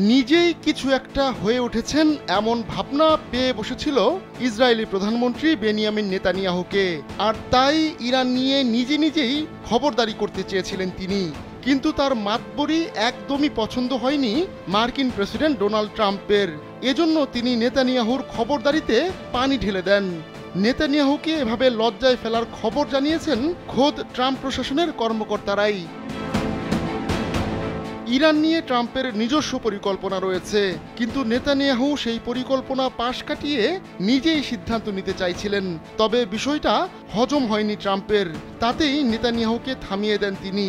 নিজেই কিছু একটা হয়ে উঠেছেন এমন ভাবনা পেয়ে বসেছিল ইসরায়েলি প্রধানমন্ত্রী বেনিয়ামিন নেতানিয়াহুকে, আর তাই ইরান নিয়ে নিজেই খবরদারি করতে চেয়েছিলেন তিনি। কিন্তু তার মাতবরি একদমই পছন্দ হয়নি মার্কিন প্রেসিডেন্ট ডোনাল্ড ট্রাম্পের। এজন্য তিনি নেতানিয়াহুর খবরদারিতে পানি ঢেলে দেন। নেতানিয়াহুকে এভাবে লজ্জায় ফেলার খবর জানিয়েছেন খোদ ট্রাম্প প্রশাসনের কর্মকর্তারাই। ইরান নিয়ে ট্রাম্পের নিজস্ব পরিকল্পনা রয়েছে, কিন্তু নেতানিয়াহু সেই পরিকল্পনা পাশ কাটিয়ে নিজেই সিদ্ধান্ত নিতে চাইছিলেন। তবে বিষয়টা হজম হয়নি ট্রাম্পের, তাতেই নেতানিয়াহুকে থামিয়ে দেন তিনি।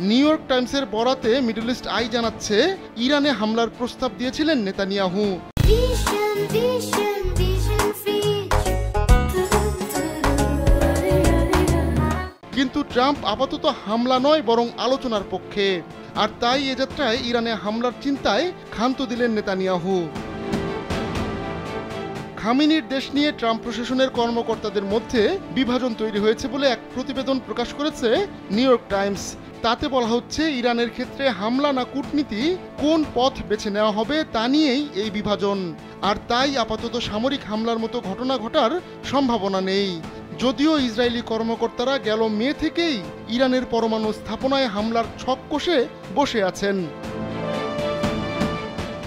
নিউ ইয়র্ক টাইমসের বরাতে মিডল ইস্ট আই জানাচ্ছে, ইরানে হামলার প্রস্তাব দিয়েছিলেন নেতানিয়াহু। কিন্তু ট্রাম্প আপাতত হামলা নয় বরং আলোচনার পক্ষে, আর তাই এ যাত্রায় ইরানে হামলার চিন্তায় ক্ষান্ত দিলেন নেতানিয়াহু। খামেনির দেশ নিয়ে ট্রাম্প প্রশাসনের কর্মকর্তাদের মধ্যে বিভাজন তৈরি হয়েছে বলে এক প্রতিবেদন প্রকাশ করেছে নিউ ইয়র্ক টাইমস। তাতে বলা হচ্ছে, ইরানের ক্ষেত্রে হামলা না কূটনীতি, কোন পথ বেছে নেওয়া হবে তা নিয়েই এই বিভাজন। আর তাই আপাতত সামরিক হামলার মতো ঘটনা ঘটার সম্ভাবনা নেই। যদিও ইসরায়েলি কর্মকর্তারা গেল মে থেকেই ইরানের পরমাণু স্থাপনায় হামলার ছক কষে বসে আছেন।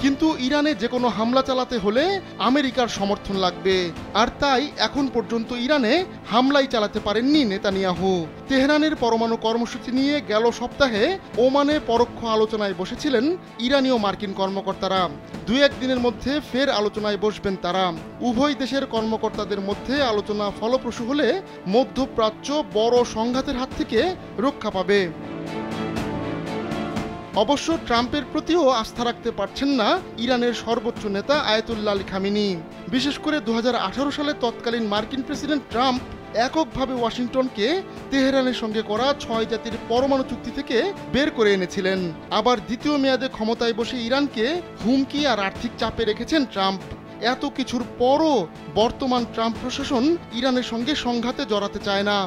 কিন্তু ইরানে যে কোনো হামলা চালাতে হলে আমেরিকার সমর্থন লাগবে, আর তাই এখন পর্যন্ত ইরানে হামলাই চালাতে পারেননি নেতানিয়াহু। তেহরানের পরমাণু কর্মসূচি নিয়ে গেল সপ্তাহে ওমানে পরোক্ষ আলোচনায় বসেছিলেন ইরানীয় মার্কিন কর্মকর্তারা। 2-1 দিনের মধ্যে ফের আলোচনায় বসবেন তারা। উভয় দেশের কর্মকর্তাদের মধ্যে আলোচনা ফলপ্রসূ হলে মধ্যপ্রাচ্য বড় সংঘাতের হাত থেকে রক্ষা পাবে। অবশ্য ট্রাম্পের প্রতিও আস্থা রাখতে পারছেন না ইরানের সর্বোচ্চ নেতা আয়াতুল্লাহ আলী খামেনি। বিশেষ করে 2018 সালে তৎকালীন মার্কিন প্রেসিডেন্ট ট্রাম্প এককভাবে ওয়াশিংটনকে তেহরানের সঙ্গে করা 6 জাতির পরমাণু চুক্তি থেকে বের করে এনেছিলেন। আবার দ্বিতীয় মেয়াদে ক্ষমতায় বসে ইরানকে হুমকি আর আর্থিক চাপে রেখেছেন ট্রাম্প। এত কিছুর পরও বর্তমান ট্রাম্প প্রশাসন ইরানের সঙ্গে সংঘাতে জড়াতে চায় না।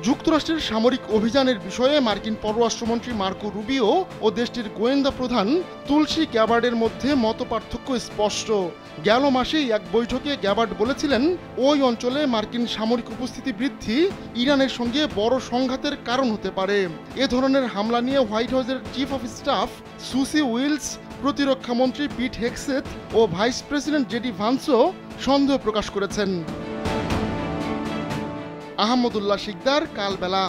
যুক্তরাষ্ট্রের সামরিক অভিযানের বিষয়ে মার্কিন পররাষ্ট্রমন্ত্রী মার্কো রুবিও ও দেশটির গোয়েন্দা প্রধান তুলসী গ্যাবার্ডের মধ্যে মতপার্থক্য স্পষ্ট। গেল মাসেই এক বৈঠকে গ্যাবার্ড বলেছিলেন, ওই অঞ্চলে মার্কিন সামরিক উপস্থিতি বৃদ্ধি ইরানের সঙ্গে বড় সংঘাতের কারণ হতে পারে। এ ধরনের হামলা নিয়ে হোয়াইট হাউসের chief of staff Susie Wiles, প্রতিরক্ষামন্ত্রী পিট হেগসেথ ও ভাইস প্রেসিডেন্ট জেডি ভান্সও সন্দেহ প্রকাশ করেছেন। আহমদুল্লাহ শিকদার, কালবেলা।